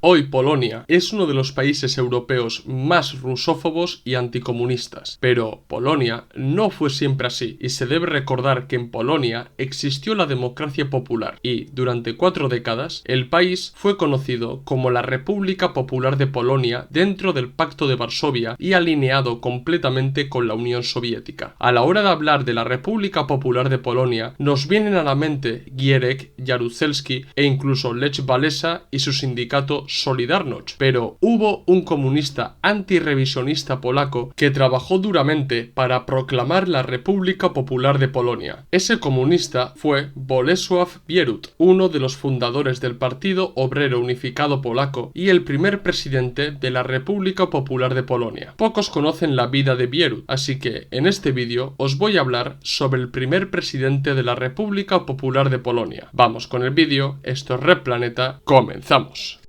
Hoy Polonia es uno de los países europeos más rusófobos y anticomunistas, pero Polonia no fue siempre así y se debe recordar que en Polonia existió la democracia popular y, durante 4 décadas, el país fue conocido como la República Popular de Polonia dentro del Pacto de Varsovia y alineado completamente con la Unión Soviética. A la hora de hablar de la República Popular de Polonia, nos vienen a la mente Gierek, Jaruzelski e incluso Lech Walesa y su sindicato Solidarność, pero hubo un comunista antirrevisionista polaco que trabajó duramente para proclamar la República Popular de Polonia. Ese comunista fue Bolesław Bierut, uno de los fundadores del Partido Obrero Unificado Polaco y el primer presidente de la República Popular de Polonia. Pocos conocen la vida de Bierut, así que en este vídeo os voy a hablar sobre el primer presidente de la República Popular de Polonia. Vamos con el vídeo, esto es Red Planeta, comenzamos.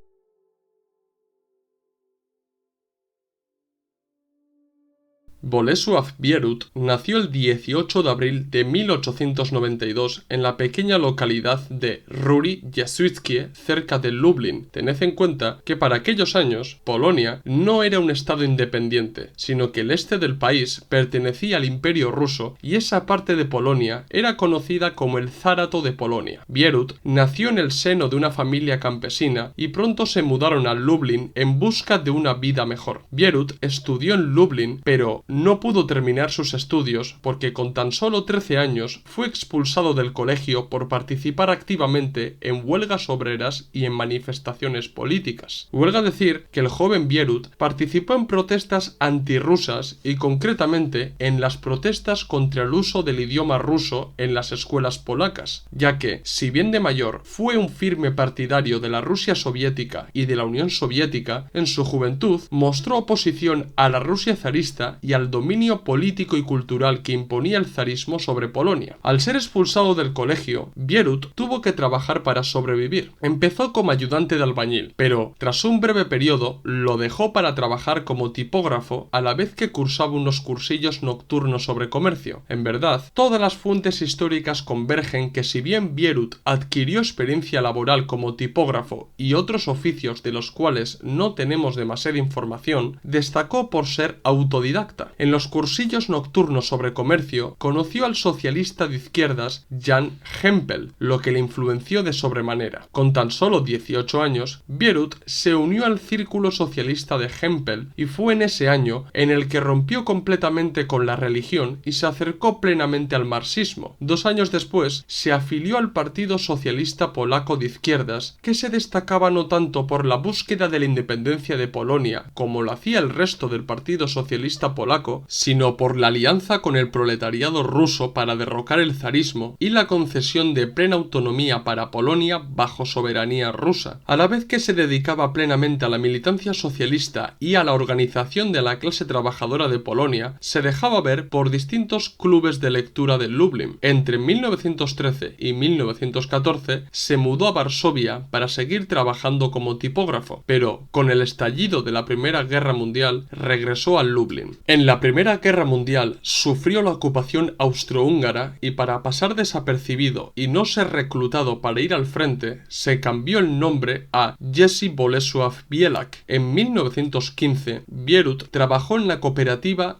Bolesław Bierut nació el 18 de abril de 1892 en la pequeña localidad de Rury Jesuickie, cerca de Lublin. Tened en cuenta que para aquellos años Polonia no era un estado independiente, sino que el este del país pertenecía al Imperio ruso y esa parte de Polonia era conocida como el Zarato de Polonia. Bierut nació en el seno de una familia campesina y pronto se mudaron a Lublin en busca de una vida mejor. Bierut estudió en Lublin, pero no pudo terminar sus estudios porque con tan solo 13 años fue expulsado del colegio por participar activamente en huelgas obreras y en manifestaciones políticas. Huelga decir que el joven Bierut participó en protestas antirrusas y concretamente en las protestas contra el uso del idioma ruso en las escuelas polacas, ya que, si bien de mayor fue un firme partidario de la Rusia soviética y de la Unión Soviética, en su juventud mostró oposición a la Rusia zarista y al dominio político y cultural que imponía el zarismo sobre Polonia. Al ser expulsado del colegio, Bierut tuvo que trabajar para sobrevivir. Empezó como ayudante de albañil, pero tras un breve periodo lo dejó para trabajar como tipógrafo a la vez que cursaba unos cursillos nocturnos sobre comercio. En verdad, todas las fuentes históricas convergen que si bien Bierut adquirió experiencia laboral como tipógrafo y otros oficios de los cuales no tenemos demasiada información, destacó por ser autodidacta. En los cursillos nocturnos sobre comercio conoció al socialista de izquierdas Jan Hempel, lo que le influenció de sobremanera. Con tan solo 18 años, Bierut se unió al círculo socialista de Hempel y fue en ese año en el que rompió completamente con la religión y se acercó plenamente al marxismo. 2 años después, se afilió al Partido Socialista Polaco de Izquierdas, que se destacaba no tanto por la búsqueda de la independencia de Polonia, como lo hacía el resto del Partido Socialista Polaco, sino por la alianza con el proletariado ruso para derrocar el zarismo y la concesión de plena autonomía para Polonia bajo soberanía rusa, a la vez que se dedicaba plenamente a la militancia socialista y a la organización de la clase trabajadora de Polonia. Se dejaba ver por distintos clubes de lectura de Lublin. Entre 1913 y 1914 se mudó a Varsovia para seguir trabajando como tipógrafo, pero con el estallido de la Primera Guerra Mundial regresó a Lublin. En la Primera Guerra Mundial sufrió la ocupación austrohúngara y para pasar desapercibido y no ser reclutado para ir al frente, se cambió el nombre a Jerzy Bolesław Bielak. En 1915, Bierut trabajó en la Cooperativa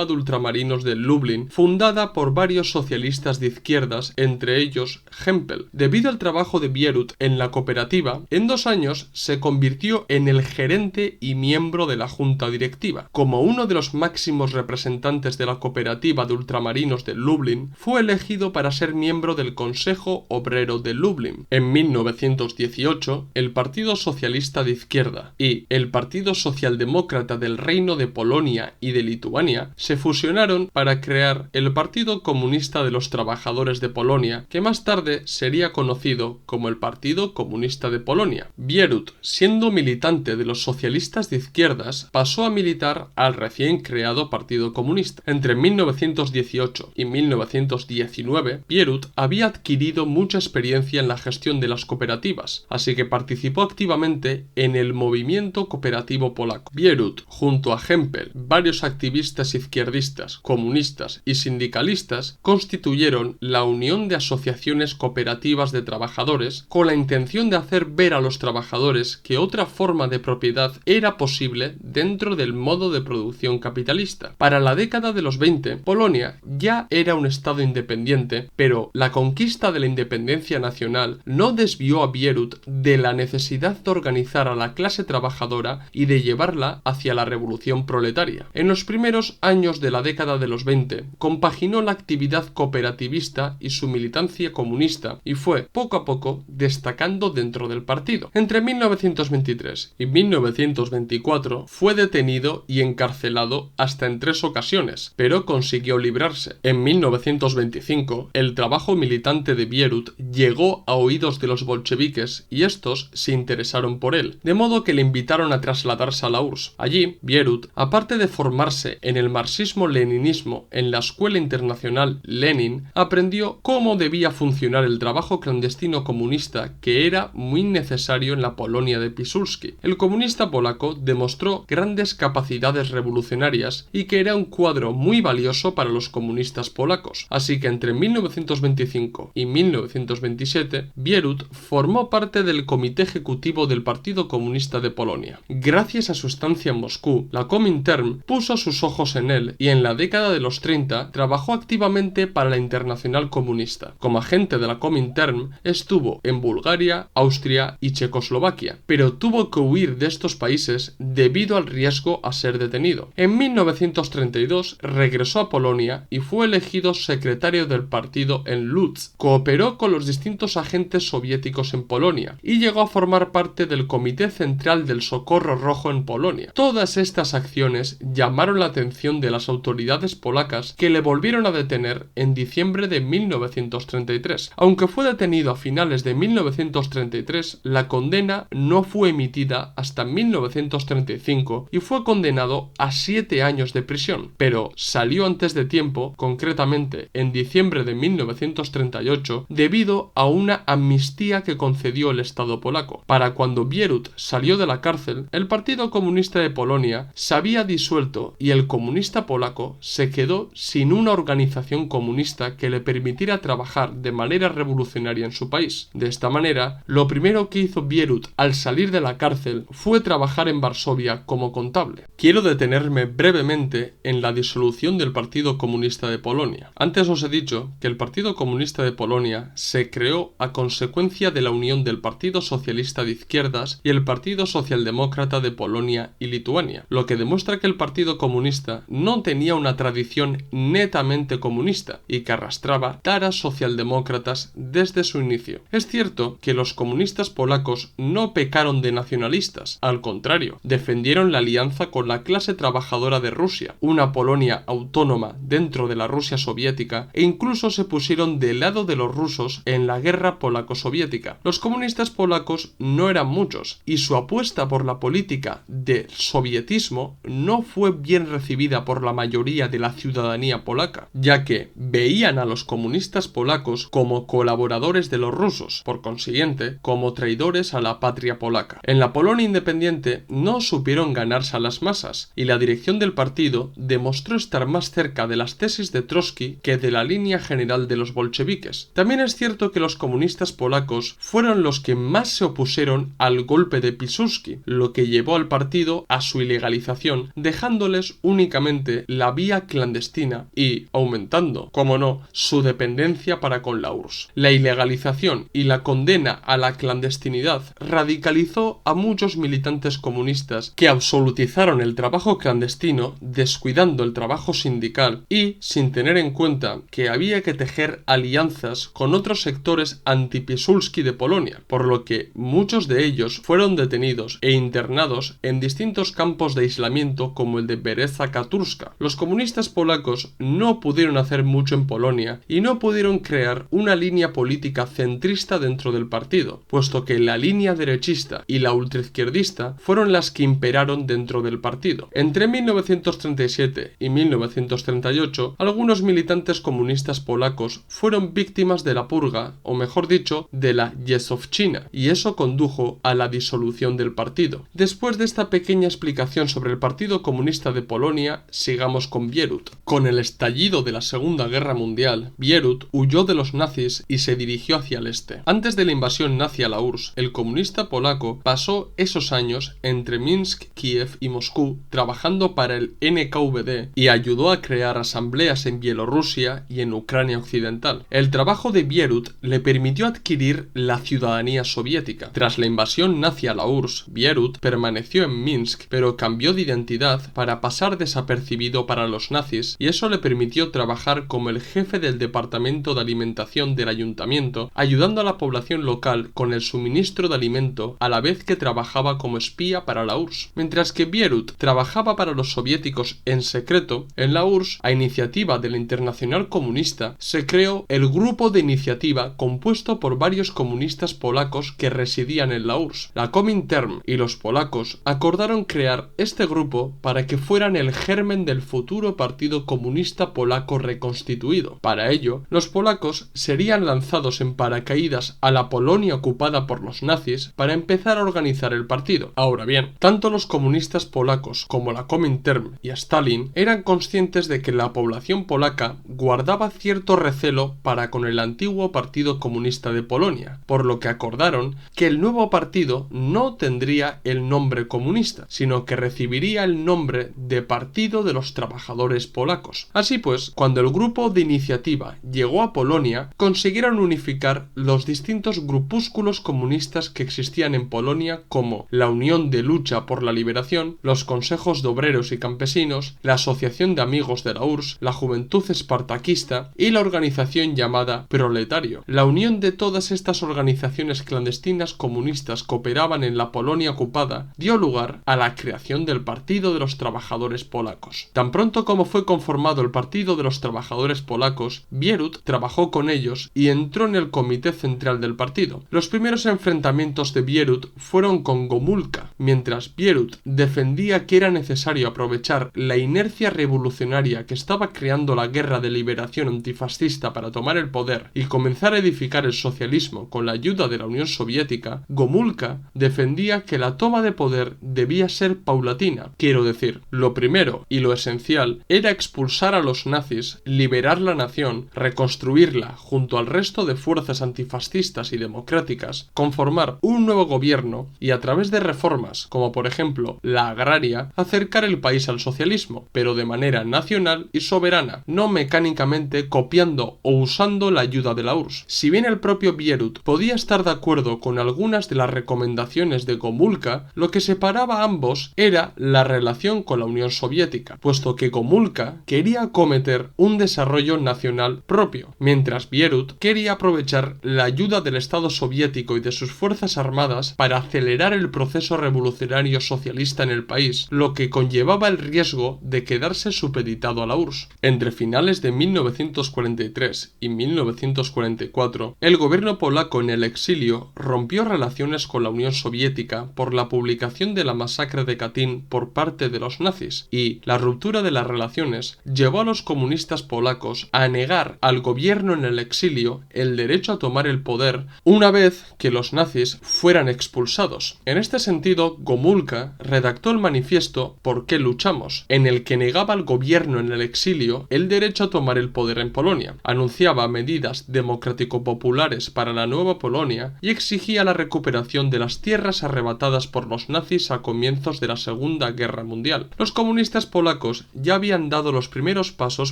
de Ultramarinos de Lublin, fundada por varios socialistas de izquierdas, entre ellos Hempel. Debido al trabajo de Bierut en la cooperativa, en 2 años se convirtió en el gerente y miembro de la junta directiva. Como uno de los máximos representantes de la Cooperativa de Ultramarinos de Lublin, fue elegido para ser miembro del Consejo Obrero de Lublin. En 1918, el Partido Socialista de Izquierda y el Partido Socialdemócrata del Reino de Polonia y de Lituania se fusionaron para crear el Partido Comunista de los Trabajadores de Polonia, que más tarde sería conocido como el Partido Comunista de Polonia. Bierut, siendo militante de los socialistas de izquierdas, pasó a militar al recién creado creado Partido Comunista. Entre 1918 y 1919, Bierut había adquirido mucha experiencia en la gestión de las cooperativas, así que participó activamente en el movimiento cooperativo polaco. Bierut, junto a Hempel, varios activistas izquierdistas, comunistas y sindicalistas, constituyeron la Unión de Asociaciones Cooperativas de Trabajadores con la intención de hacer ver a los trabajadores que otra forma de propiedad era posible dentro del modo de producción capitalista. Para la década de los 20, Polonia ya era un estado independiente, pero la conquista de la independencia nacional no desvió a Bierut de la necesidad de organizar a la clase trabajadora y de llevarla hacia la revolución proletaria. En los primeros años de la década de los 20, compaginó la actividad cooperativista y su militancia comunista y fue, poco a poco, destacando dentro del partido. Entre 1923 y 1924 fue detenido y encarcelado hasta en 3 ocasiones, pero consiguió librarse. En 1925, el trabajo militante de Bierut llegó a oídos de los bolcheviques y estos se interesaron por él, de modo que le invitaron a trasladarse a la URSS. Allí, Bierut, aparte de formarse en el marxismo-leninismo en la Escuela Internacional Lenin, aprendió cómo debía funcionar el trabajo clandestino comunista que era muy necesario en la Polonia de Piłsudski. El comunista polaco demostró grandes capacidades revolucionarias y que era un cuadro muy valioso para los comunistas polacos, así que entre 1925 y 1927 Bierut formó parte del comité ejecutivo del Partido Comunista de Polonia. Gracias a su estancia en Moscú, la Comintern puso sus ojos en él y en la década de los 30 trabajó activamente para la Internacional Comunista. Como agente de la Comintern estuvo en Bulgaria, Austria y Checoslovaquia, pero tuvo que huir de estos países debido al riesgo a ser detenido. En 1932 regresó a Polonia y fue elegido secretario del partido en Lutsk. Cooperó con los distintos agentes soviéticos en Polonia y llegó a formar parte del Comité Central del Socorro Rojo en Polonia. Todas estas acciones llamaron la atención de las autoridades polacas, que le volvieron a detener en diciembre de 1933. Aunque fue detenido a finales de 1933, la condena no fue emitida hasta 1935 y fue condenado a 7 años de prisión, pero salió antes de tiempo, concretamente en diciembre de 1938, debido a una amnistía que concedió el Estado polaco. Para cuando Bierut salió de la cárcel, el Partido Comunista de Polonia se había disuelto y el comunista polaco se quedó sin una organización comunista que le permitiera trabajar de manera revolucionaria en su país. De esta manera, lo primero que hizo Bierut al salir de la cárcel fue trabajar en Varsovia como contable. Quiero detenerme brevemente en la disolución del Partido Comunista de Polonia. Antes os he dicho que el Partido Comunista de Polonia se creó a consecuencia de la unión del Partido Socialista de Izquierdas y el Partido Socialdemócrata de Polonia y Lituania, lo que demuestra que el Partido Comunista no tenía una tradición netamente comunista y que arrastraba taras socialdemócratas desde su inicio. Es cierto que los comunistas polacos no pecaron de nacionalistas, al contrario, defendieron la alianza con la clase trabajadora de Rusia, una Polonia autónoma dentro de la Rusia soviética, e incluso se pusieron del lado de los rusos en la guerra polaco-soviética. Los comunistas polacos no eran muchos y su apuesta por la política del sovietismo no fue bien recibida por la mayoría de la ciudadanía polaca, ya que veían a los comunistas polacos como colaboradores de los rusos, por consiguiente, como traidores a la patria polaca. En la Polonia independiente no supieron ganarse a las masas y la dirección del partido demostró estar más cerca de las tesis de Trotsky que de la línea general de los bolcheviques. También es cierto que los comunistas polacos fueron los que más se opusieron al golpe de Piłsudski, lo que llevó al partido a su ilegalización, dejándoles únicamente la vía clandestina y aumentando, como no, su dependencia para con la URSS. La ilegalización y la condena a la clandestinidad radicalizó a muchos militantes comunistas que absolutizaron el trabajo clandestino, descuidando el trabajo sindical y sin tener en cuenta que había que tejer alianzas con otros sectores anti-Piłsudski de Polonia, por lo que muchos de ellos fueron detenidos e internados en distintos campos de aislamiento como el de Bereza Katurska. Los comunistas polacos no pudieron hacer mucho en Polonia y no pudieron crear una línea política centrista dentro del partido, puesto que la línea derechista y la ultraizquierdista fueron las que imperaron dentro del partido. Entre 1937 y 1938, algunos militantes comunistas polacos fueron víctimas de la purga, o mejor dicho, de la Yesowщina, y eso condujo a la disolución del partido. Después de esta pequeña explicación sobre el Partido Comunista de Polonia, sigamos con Bierut. Con el estallido de la Segunda Guerra Mundial, Bierut huyó de los nazis y se dirigió hacia el este. Antes de la invasión nazi a la URSS, el comunista polaco pasó esos años entre Minsk, Kiev y Moscú trabajando para el NKVD y ayudó a crear asambleas en Bielorrusia y en Ucrania Occidental. El trabajo de Bierut le permitió adquirir la ciudadanía soviética. Tras la invasión nazi a la URSS, Bierut permaneció en Minsk, pero cambió de identidad para pasar desapercibido para los nazis, y eso le permitió trabajar como el jefe del departamento de alimentación del ayuntamiento, ayudando a la población local con el suministro de alimento a la vez que trabajaba como espía para la URSS. Mientras que Bierut trabajaba para los soviéticos en secreto, en la URSS, a iniciativa de la Internacional Comunista, se creó el Grupo de Iniciativa compuesto por varios comunistas polacos que residían en la URSS. La Komintern y los polacos acordaron crear este grupo para que fueran el germen del futuro Partido Comunista Polaco reconstituido. Para ello, los polacos serían lanzados en paracaídas a la Polonia ocupada por los nazis para empezar a organizar el partido. Ahora bien, tanto los comunistas polacos como la Komintern y Stalin eran conscientes de que la población polaca guardaba cierto recelo para con el antiguo Partido Comunista de Polonia, por lo que acordaron que el nuevo partido no tendría el nombre comunista, sino que recibiría el nombre de Partido de los Trabajadores Polacos. Así pues, cuando el grupo de iniciativa llegó a Polonia, consiguieron unificar los distintos grupúsculos comunistas que existían en Polonia, como la Unión de Lucha por la Liberación, los Consejos de Obreros y Campesinos, la Asociación de Amigos de la URSS, la Juventud Espartaquista y la organización llamada Proletario. La unión de todas estas organizaciones clandestinas comunistas que operaban en la Polonia ocupada dio lugar a la creación del Partido de los Trabajadores Polacos. Tan pronto como fue conformado el Partido de los Trabajadores Polacos, Bierut trabajó con ellos y entró en el comité central del partido. Los primeros enfrentamientos de Bierut fueron con Gomulka. Mientras Bierut defendía que era necesario aprovechar la inercia revolucionaria que estaba creando la guerra de liberación antifascista para tomar el poder y comenzar a edificar el socialismo con la ayuda de la Unión Soviética, Gomulka defendía que la toma de poder debía ser paulatina. Quiero decir, lo primero y lo esencial era expulsar a los nazis, liberar la nación, reconstruirla junto al resto de fuerzas antifascistas y democráticas, conformar un nuevo gobierno y a través de reformas, como por ejemplo la agraria, acercar el país al socialismo, pero de manera nacional y soberana, no mecánicamente copiando o usando la ayuda de la URSS. Si bien el propio Bierut podía estar de acuerdo con algunas de las recomendaciones de Gomulka, lo que separaba a ambos era la relación con la Unión Soviética, puesto que Gomulka quería acometer un desarrollo nacional propio, mientras Bierut quería aprovechar la ayuda del Estado soviético y de sus fuerzas armadas para acelerar el proceso revolucionario socialista en el país, lo que conllevaba el riesgo de quedarse supeditado a la URSS. Entre finales de 1943 y 1944, el gobierno polaco en el exilio rompió relaciones con la Unión Soviética por la publicación de la masacre de Katyn por parte de los nazis, y la ruptura de las relaciones llevó a los comunistas polacos a negar al gobierno en el exilio el derecho a tomar el poder una vez que los nazis fueran expulsados. En este sentido, Gomulka redactó el manifiesto ¿Por qué luchamos?, en el que negaba al gobierno en el exilio el derecho a tomar el poder en Polonia, anunciaba medidas democrático-populares para la nueva Polonia y exigía la recuperación de las tierras arrebatadas por los nazis a comienzos de la Segunda Guerra Mundial. Los comunistas polacos ya habían dado los primeros pasos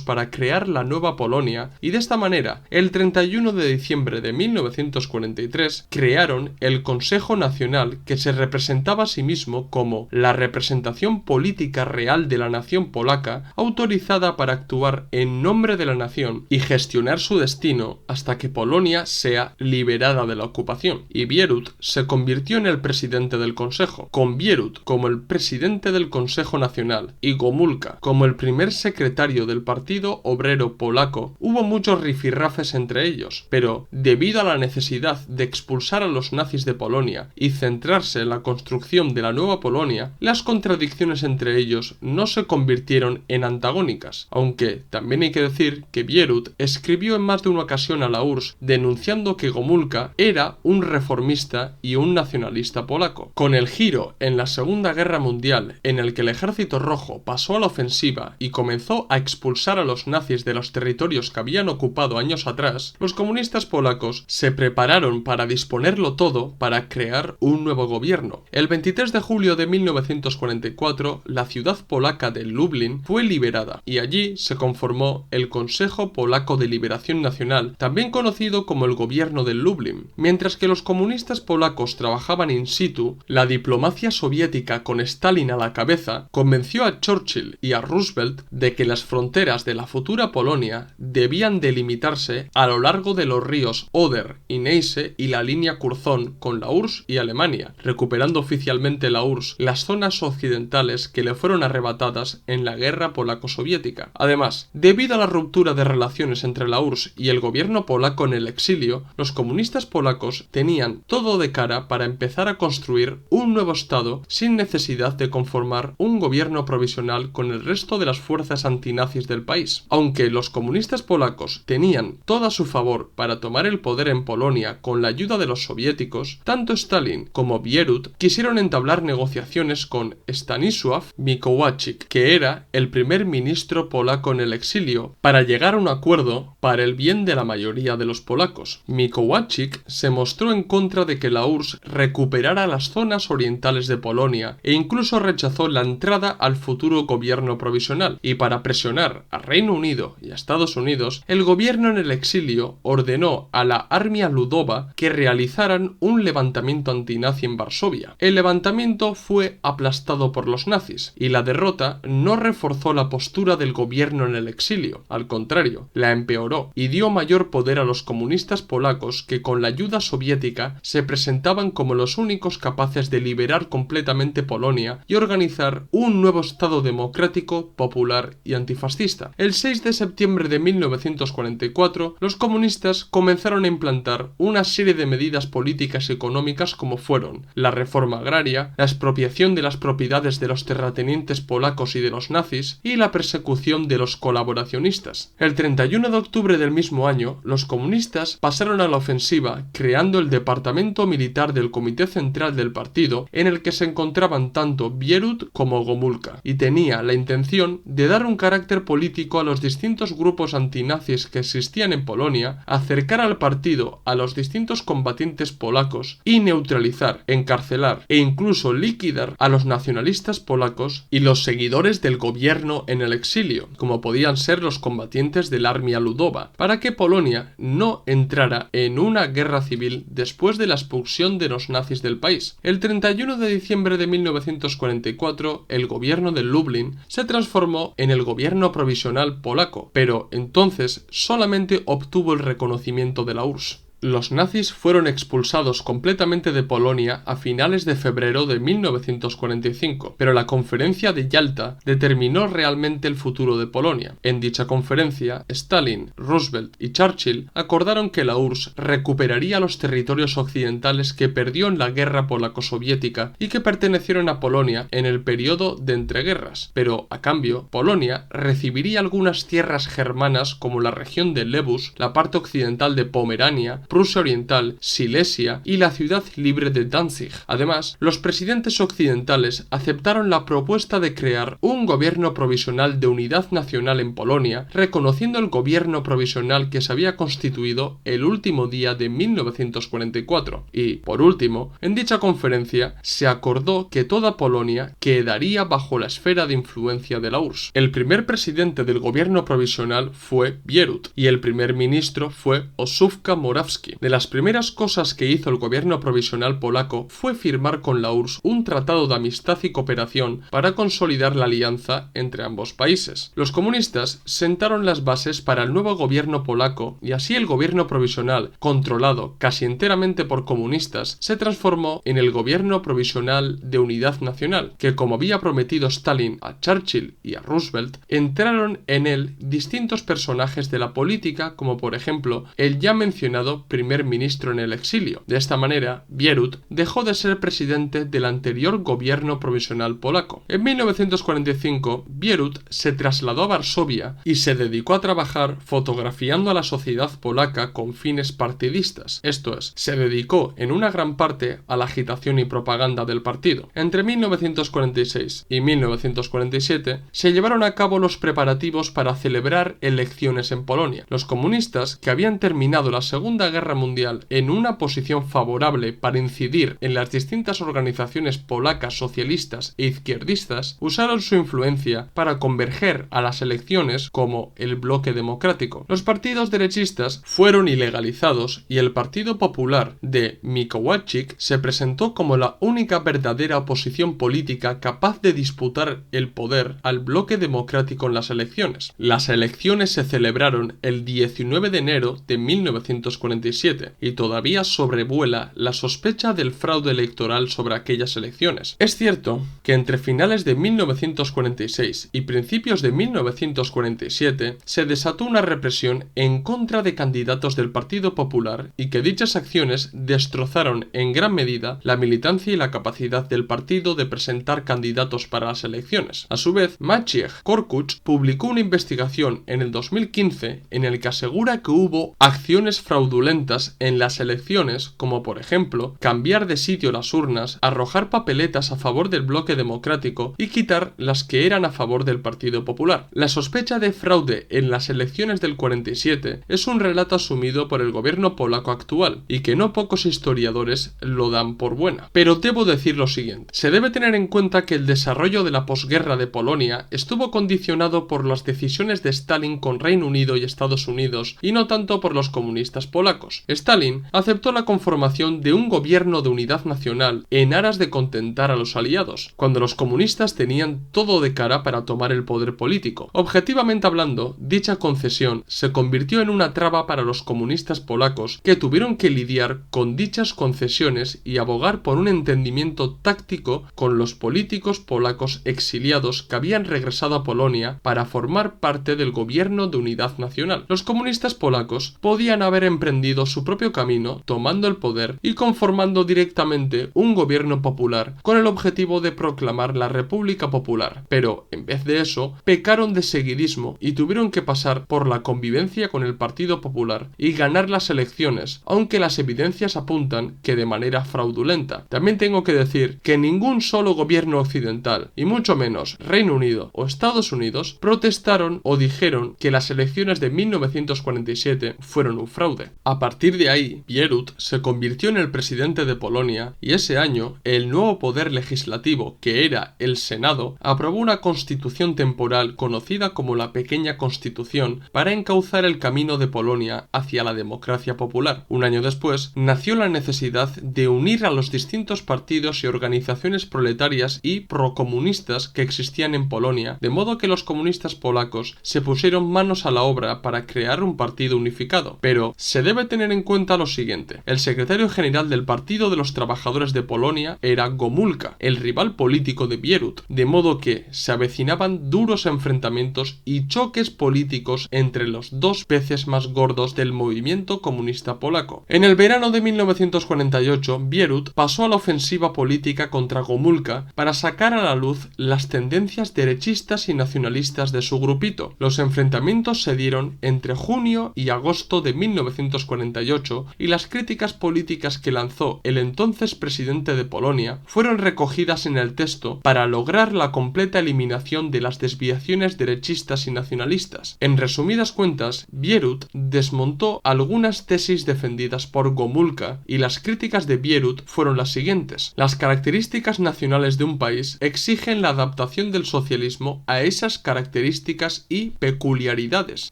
para crear la nueva Polonia y de esta manera, el 31 de diciembre de 1943, crearon el Consejo Nacional, que se representaba a sí mismo como la representación política real de la nación polaca, autorizada para actuar en nombre de la nación y gestionar su destino hasta que Polonia sea liberada de la ocupación. Y Bierut se convirtió en el presidente del Consejo, con Bierut como el presidente del Consejo Nacional y Gomulka como el primer secretario del Partido Obrero Polaco. Hubo muchos rifirrafes entre ellos, pero debido a la necesidad de expulsar a los nazis de Polonia y centrarse en la construcción de la nueva Polonia, las contradicciones entre ellos polacos no se convirtieron en antagónicas, aunque también hay que decir que Bierut escribió en más de una ocasión a la URSS denunciando que Gomulka era un reformista y un nacionalista polaco. Con el giro en la Segunda Guerra Mundial, en el que el Ejército Rojo pasó a la ofensiva y comenzó a expulsar a los nazis de los territorios que habían ocupado años atrás, los comunistas polacos se prepararon para disponerlo todo para crear un nuevo gobierno. El 23 de julio de 1944, la ciudad polaca de Lublin fue liberada y allí se conformó el Consejo Polaco de Liberación Nacional, también conocido como el Gobierno de Lublin. Mientras que los comunistas polacos trabajaban in situ, la diplomacia soviética con Stalin a la cabeza convenció a Churchill y a Roosevelt de que las fronteras de la futura Polonia debían delimitarse a lo largo de los ríos Oder y Neisse y la línea Curzon con la URSS y Alemania, recuperando oficialmente la URSS las zonas occidentales que le fueron arrebatadas en la guerra polaco-soviética. Además, debido a la ruptura de relaciones entre la URSS y el gobierno polaco en el exilio, los comunistas polacos tenían todo de cara para empezar a construir un nuevo estado sin necesidad de conformar un gobierno provisional con el resto de las fuerzas antinazis del país. Aunque los comunistas polacos tenían todo a su favor para tomar el poder en Polonia con la ayuda de los soviéticos, tanto Stalin como Bierut quisieron entablar negociaciones con Stanisław Mikołajczyk, que era el primer ministro polaco en el exilio, para llegar a un acuerdo para el bien de la mayoría de los polacos. Mikołajczyk se mostró en contra de que la URSS recuperara las zonas orientales de Polonia e incluso rechazó la entrada al futuro gobierno provisional, y para presionar a Reino Unido y a Estados Unidos, el gobierno en el exilio ordenó a la Armia Ludowa que realizaran un levantamiento antinazi en Varsovia. El levantamiento fue aplastado por los nazis y la derrota no reforzó la postura del gobierno en el exilio, al contrario, la empeoró y dio mayor poder a los comunistas polacos que con la ayuda soviética se presentaban como los únicos capaces de liberar completamente Polonia y organizar un nuevo Estado democrático, popular y antifascista. El 6 de septiembre de 1944, los comunistas comenzaron a implantar una serie de medidas políticas y económicas como fueron la reforma agraria, la expropiación de las propiedades de los terratenientes polacos y de los nazis y la persecución de los colaboracionistas. El 31 de octubre del mismo año, los comunistas pasaron a la ofensiva creando el departamento militar del Comité Central del partido, en el que se encontraban tanto Bierut como Gomulka, y tenía la intención de dar un carácter político a los distintos grupos antinazis que existían en Polonia, acercar al partido a los distintos combatientes polacos y neutralizar, encarcelar e incluso liquidar a los nacionalistas polacos y los seguidores del gobierno en el exilio, como podían ser los combatientes del Armia Ludowa, para que Polonia no entrara en una guerra civil después de la expulsión de los nazis del país. El 31 de diciembre de 1944, el gobierno de Lublin se transformó en el gobierno provisional polaco, pero entonces solamente obtuvo el reconocimiento de la URSS. Los nazis fueron expulsados completamente de Polonia a finales de febrero de 1945, pero la conferencia de Yalta determinó realmente el futuro de Polonia. En dicha conferencia, Stalin, Roosevelt y Churchill acordaron que la URSS recuperaría los territorios occidentales que perdió en la guerra polaco-soviética y que pertenecieron a Polonia en el periodo de entreguerras, pero a cambio, Polonia recibiría algunas tierras germanas como la región de Lebus, la parte occidental de Pomerania, Prusia Oriental, Silesia y la ciudad libre de Danzig. Además, los presidentes occidentales aceptaron la propuesta de crear un gobierno provisional de unidad nacional en Polonia, reconociendo el gobierno provisional que se había constituido el último día de 1944. Y, por último, en dicha conferencia se acordó que toda Polonia quedaría bajo la esfera de influencia de la URSS. El primer presidente del gobierno provisional fue Bierut y el primer ministro fue Ossówka Morawski. De las primeras cosas que hizo el gobierno provisional polaco fue firmar con la URSS un tratado de amistad y cooperación para consolidar la alianza entre ambos países. Los comunistas sentaron las bases para el nuevo gobierno polaco y así el gobierno provisional, controlado casi enteramente por comunistas, se transformó en el gobierno provisional de unidad nacional, que como había prometido Stalin a Churchill y a Roosevelt, entraron en él distintos personajes de la política como por ejemplo el ya mencionado primer ministro en el exilio. De esta manera, Bierut dejó de ser presidente del anterior gobierno provisional polaco. En 1945, Bierut se trasladó a Varsovia y se dedicó a trabajar fotografiando a la sociedad polaca con fines partidistas. Esto es, se dedicó en una gran parte a la agitación y propaganda del partido. Entre 1946 y 1947 se llevaron a cabo los preparativos para celebrar elecciones en Polonia. Los comunistas, que habían terminado la Segunda Guerra Mundial en una posición favorable para incidir en las distintas organizaciones polacas socialistas e izquierdistas, usaron su influencia para converger a las elecciones como el Bloque Democrático. Los partidos derechistas fueron ilegalizados y el Partido Popular de Mikołajczyk se presentó como la única verdadera oposición política capaz de disputar el poder al Bloque Democrático en las elecciones. Las elecciones se celebraron el 19 de enero de 1947 y todavía sobrevuela la sospecha del fraude electoral sobre aquellas elecciones. Es cierto que entre finales de 1946 y principios de 1947 se desató una represión en contra de candidatos del Partido Popular y que dichas acciones destrozaron en gran medida la militancia y la capacidad del partido de presentar candidatos para las elecciones. A su vez, Maciej Korkuch publicó una investigación en el 2015 en el que asegura que hubo acciones fraudulentas en las elecciones, como por ejemplo cambiar de sitio las urnas, arrojar papeletas a favor del Bloque Democrático y quitar las que eran a favor del Partido Popular. La sospecha de fraude en las elecciones del 47 es un relato asumido por el gobierno polaco actual y que no pocos historiadores lo dan por buena. Pero debo decir lo siguiente: se debe tener en cuenta que el desarrollo de la posguerra de Polonia estuvo condicionado por las decisiones de Stalin con Reino Unido y Estados Unidos y no tanto por los comunistas polacos. Stalin aceptó la conformación de un gobierno de unidad nacional en aras de contentar a los aliados, cuando los comunistas tenían todo de cara para tomar el poder político. Objetivamente hablando, dicha concesión se convirtió en una traba para los comunistas polacos, que tuvieron que lidiar con dichas concesiones y abogar por un entendimiento táctico con los políticos polacos exiliados que habían regresado a Polonia para formar parte del gobierno de unidad nacional. Los comunistas polacos podían haber emprendido su propio camino, tomando el poder y conformando directamente un gobierno popular con el objetivo de proclamar la República Popular, pero en vez de eso pecaron de seguidismo y tuvieron que pasar por la convivencia con el Partido Popular y ganar las elecciones, aunque las evidencias apuntan que de manera fraudulenta. También tengo que decir que ningún solo gobierno occidental, y mucho menos Reino Unido o Estados Unidos, protestaron o dijeron que las elecciones de 1947 fueron un fraude. A partir de ahí, Bierut se convirtió en el presidente de Polonia y ese año el nuevo poder legislativo, que era el Senado, aprobó una constitución temporal conocida como la Pequeña Constitución para encauzar el camino de Polonia hacia la democracia popular. Un año después, nació la necesidad de unir a los distintos partidos y organizaciones proletarias y procomunistas que existían en Polonia, de modo que los comunistas polacos se pusieron manos a la obra para crear un partido unificado. Pero se debe tener en cuenta lo siguiente: el secretario general del Partido de los Trabajadores de Polonia era Gomulka, el rival político de Bierut, de modo que se avecinaban duros enfrentamientos y choques políticos entre los dos peces más gordos del movimiento comunista polaco. En el verano de 1948, Bierut pasó a la ofensiva política contra Gomulka para sacar a la luz las tendencias derechistas y nacionalistas de su grupito. Los enfrentamientos se dieron entre junio y agosto de 1948 y las críticas políticas que lanzó el entonces presidente de Polonia fueron recogidas en el texto para lograr la completa eliminación de las desviaciones derechistas y nacionalistas. En resumidas cuentas, Bierut desmontó algunas tesis defendidas por Gomulka y las críticas de Bierut fueron las siguientes: las características nacionales de un país exigen la adaptación del socialismo a esas características y peculiaridades,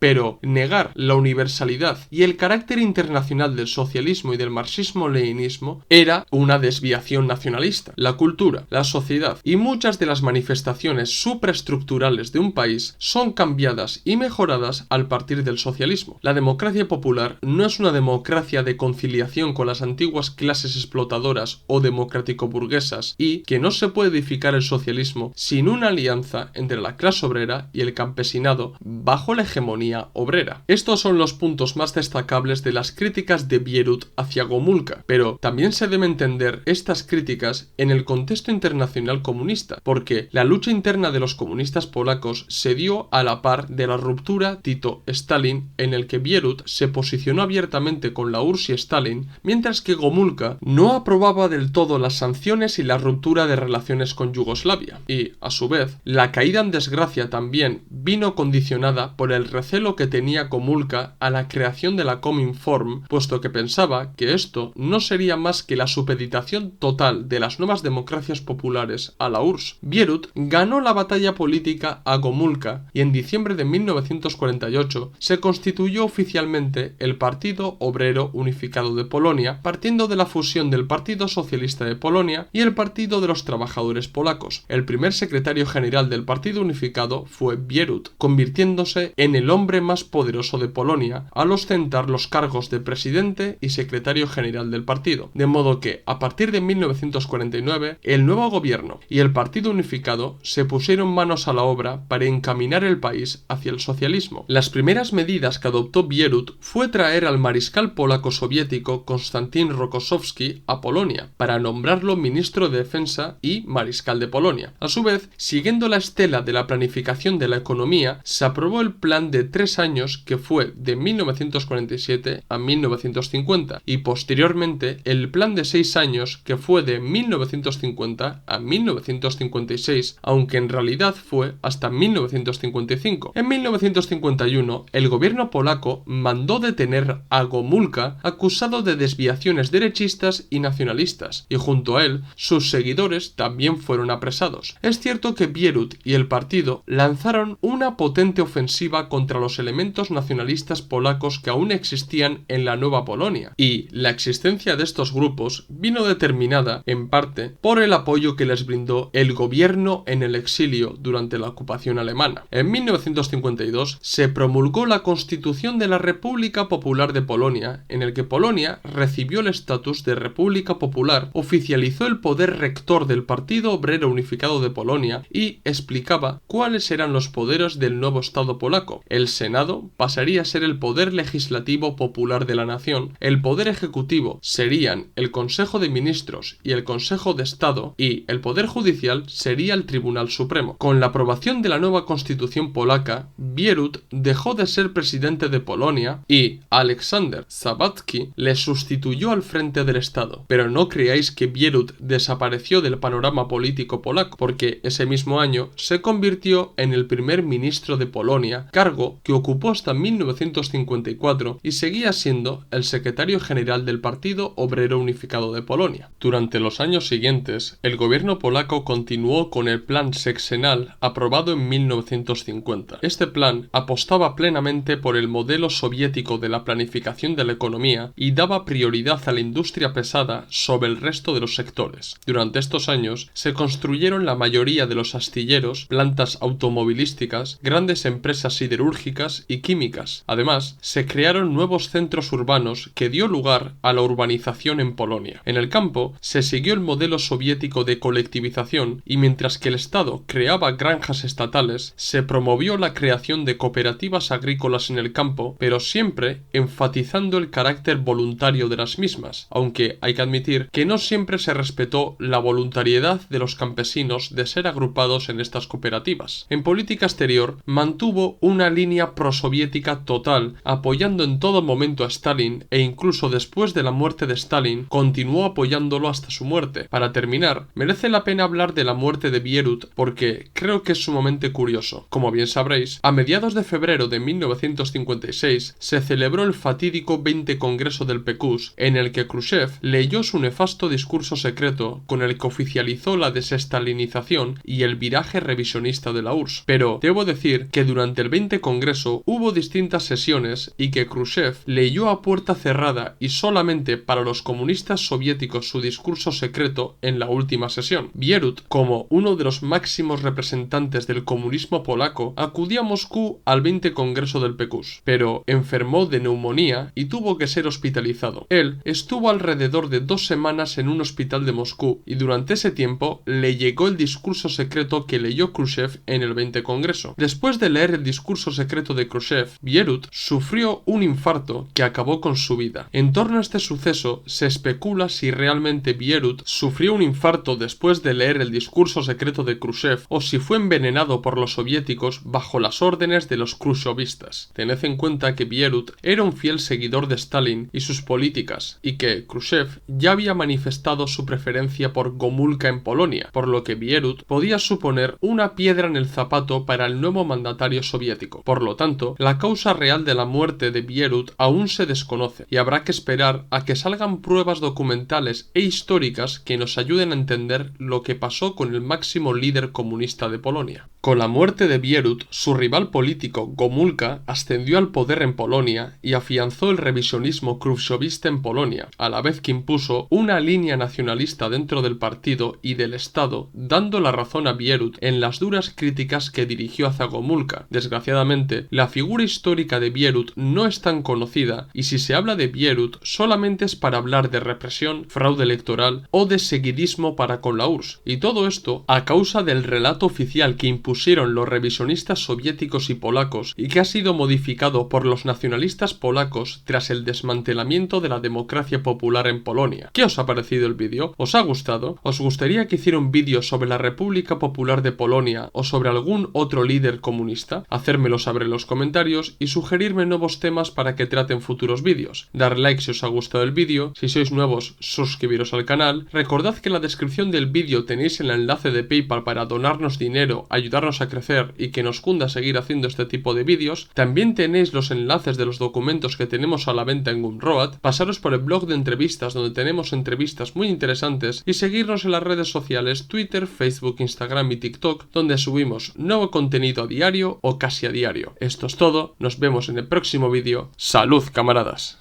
pero negar la universalidad y el carácter internacional del socialismo y del marxismo-leninismo era una desviación nacionalista. La cultura, la sociedad actualidad, y muchas de las manifestaciones supraestructurales de un país son cambiadas y mejoradas al partir del socialismo. La democracia popular no es una democracia de conciliación con las antiguas clases explotadoras o democrático-burguesas, y que no se puede edificar el socialismo sin una alianza entre la clase obrera y el campesinado bajo la hegemonía obrera. Estos son los puntos más destacables de las críticas de Bierut hacia Gomulka, pero también se debe entender estas críticas en el contexto internacional comunista, porque la lucha interna de los comunistas polacos se dio a la par de la ruptura Tito-Stalin, en el que Bierut se posicionó abiertamente con la URSS y Stalin, mientras que Gomulka no aprobaba del todo las sanciones y la ruptura de relaciones con Yugoslavia. Y, a su vez, la caída en desgracia también vino condicionada por el recelo que tenía Gomulka a la creación de la Cominform, puesto que pensaba que esto no sería más que la supeditación total de las nuevas democracias populares a la URSS. Bierut ganó la batalla política a Gomulka y en diciembre de 1948 se constituyó oficialmente el Partido Obrero Unificado de Polonia, partiendo de la fusión del Partido Socialista de Polonia y el Partido de los Trabajadores Polacos. El primer secretario general del Partido Unificado fue Bierut, convirtiéndose en el hombre más poderoso de Polonia al ostentar los cargos de presidente y secretario general del partido, de modo que a partir de 1949 el nuevo gobierno y el Partido Unificado se pusieron manos a la obra para encaminar el país hacia el socialismo. Las primeras medidas que adoptó Bierut fue traer al mariscal polaco soviético Konstantin Rokossowski a Polonia para nombrarlo ministro de Defensa y mariscal de Polonia. A su vez, siguiendo la estela de la planificación de la economía, se aprobó el plan de 3 años que fue de 1947 a 1950 y posteriormente el plan de 6 años que fue de 1950 a 1956, aunque en realidad fue hasta 1955. En 1951, el gobierno polaco mandó detener a Gomulka acusado de desviaciones derechistas y nacionalistas, y junto a él, sus seguidores también fueron apresados. Es cierto que Bierut y el partido lanzaron una potente ofensiva contra los elementos nacionalistas polacos que aún existían en la Nueva Polonia, y la existencia de estos grupos vino determinada, en parte, por el apoyo que les brindó el gobierno en el exilio durante la ocupación alemana. En 1952 se promulgó la Constitución de la República Popular de Polonia, en el que Polonia recibió el estatus de República Popular, oficializó el poder rector del Partido Obrero Unificado de Polonia y explicaba cuáles eran los poderes del nuevo Estado polaco. El Senado pasaría a ser el poder legislativo popular de la nación, el poder ejecutivo serían el Consejo de Ministros y el Consejo de Estado, y el poder judicial sería el Tribunal Supremo. Con la aprobación de la nueva Constitución polaca, Bierut dejó de ser presidente de Polonia y Aleksander Zawadzki le sustituyó al frente del Estado. Pero no creáis que Bierut desapareció del panorama político polaco, porque ese mismo año se convirtió en el primer ministro de Polonia, cargo que ocupó hasta 1954 y seguía siendo el secretario general del Partido Obrero Unificado de Polonia. Durante los años siguientes, el gobierno polaco continuó con el plan sexenal aprobado en 1950. Este plan apostaba plenamente por el modelo soviético de la planificación de la economía y daba prioridad a la industria pesada sobre el resto de los sectores. Durante estos años se construyeron la mayoría de los astilleros, plantas automovilísticas, grandes empresas siderúrgicas y químicas. Además, se crearon nuevos centros urbanos que dio lugar a la urbanización en Polonia. En el campo se siguió el modelo soviético de colectivización y mientras que el Estado creaba granjas estatales, se promovió la creación de cooperativas agrícolas en el campo, pero siempre enfatizando el carácter voluntario de las mismas, aunque hay que admitir que no siempre se respetó la voluntariedad de los campesinos de ser agrupados en estas cooperativas. En política exterior mantuvo una línea prosoviética total, apoyando en todo momento a Stalin e incluso después de la muerte de Stalin continuó apoyándolo hasta su muerte. Para terminar, merece la pena hablar de la muerte de Bierut porque creo que es sumamente curioso. Como bien sabréis, a mediados de febrero de 1956 se celebró el fatídico 20 Congreso del PQS, en el que Khrushchev leyó su nefasto discurso secreto con el que oficializó la desestalinización y el viraje revisionista de la URSS. Pero debo decir que durante el 20 Congreso hubo distintas sesiones y que Khrushchev leyó a puerta cerrada y solamente para los comunistas soviéticos su discurso secreto en la última sesión. revolución. Bierut, como uno de los máximos representantes del comunismo polaco, acudió a Moscú al 20 Congreso del PQS, pero enfermó de neumonía y tuvo que ser hospitalizado. Él estuvo alrededor de 2 semanas en un hospital de Moscú y durante ese tiempo le llegó el discurso secreto que leyó Khrushchev en el 20 Congreso. Después de leer el discurso secreto de Khrushchev, Bierut sufrió un infarto que acabó con su vida. En torno a este suceso se especula si realmente Bierut sufrió un infarto después de leer el discurso secreto de Khrushchev o si fue envenenado por los soviéticos bajo las órdenes de los khrushchevistas. Tened en cuenta que Bierut era un fiel seguidor de Stalin y sus políticas, y que Khrushchev ya había manifestado su preferencia por Gomulka en Polonia, por lo que Bierut podía suponer una piedra en el zapato para el nuevo mandatario soviético. Por lo tanto, la causa real de la muerte de Bierut aún se desconoce, y habrá que esperar a que salgan pruebas documentales e históricas que nos ayuden a entender lo que pasó con el máximo líder comunista de Polonia. Con la muerte de Bierut, su rival político Gomulka ascendió al poder en Polonia y afianzó el revisionismo khrushchevista en Polonia, a la vez que impuso una línea nacionalista dentro del partido y del Estado, dando la razón a Bierut en las duras críticas que dirigió hacia Gomulka. Desgraciadamente, la figura histórica de Bierut no es tan conocida, y si se habla de Bierut solamente es para hablar de represión, fraude electoral o de seguidismo para con la URSS, y todo esto a causa del relato oficial que impusieron los revisionistas soviéticos y polacos y que ha sido modificado por los nacionalistas polacos tras el desmantelamiento de la democracia popular en Polonia. ¿Qué os ha parecido el vídeo? ¿Os ha gustado? ¿Os gustaría que hiciera un vídeo sobre la República Popular de Polonia o sobre algún otro líder comunista? Hacérmelo saber en los comentarios y sugerirme nuevos temas para que trate en futuros vídeos. Dar like si os ha gustado el vídeo, si sois nuevos suscribiros al canal. Recordad que en la descripción del vídeo tenéis el enlace de PayPal para donarnos dinero, ayudarnos a crecer y que nos cunda seguir haciendo este tipo de vídeos. También tenéis los enlaces de los documentos que tenemos a la venta en Gumroad. Pasaros por el blog de entrevistas donde tenemos entrevistas muy interesantes y seguirnos en las redes sociales Twitter, Facebook, Instagram y TikTok, donde subimos nuevo contenido a diario o casi a diario. Esto es todo, nos vemos en el próximo vídeo. ¡Salud, camaradas!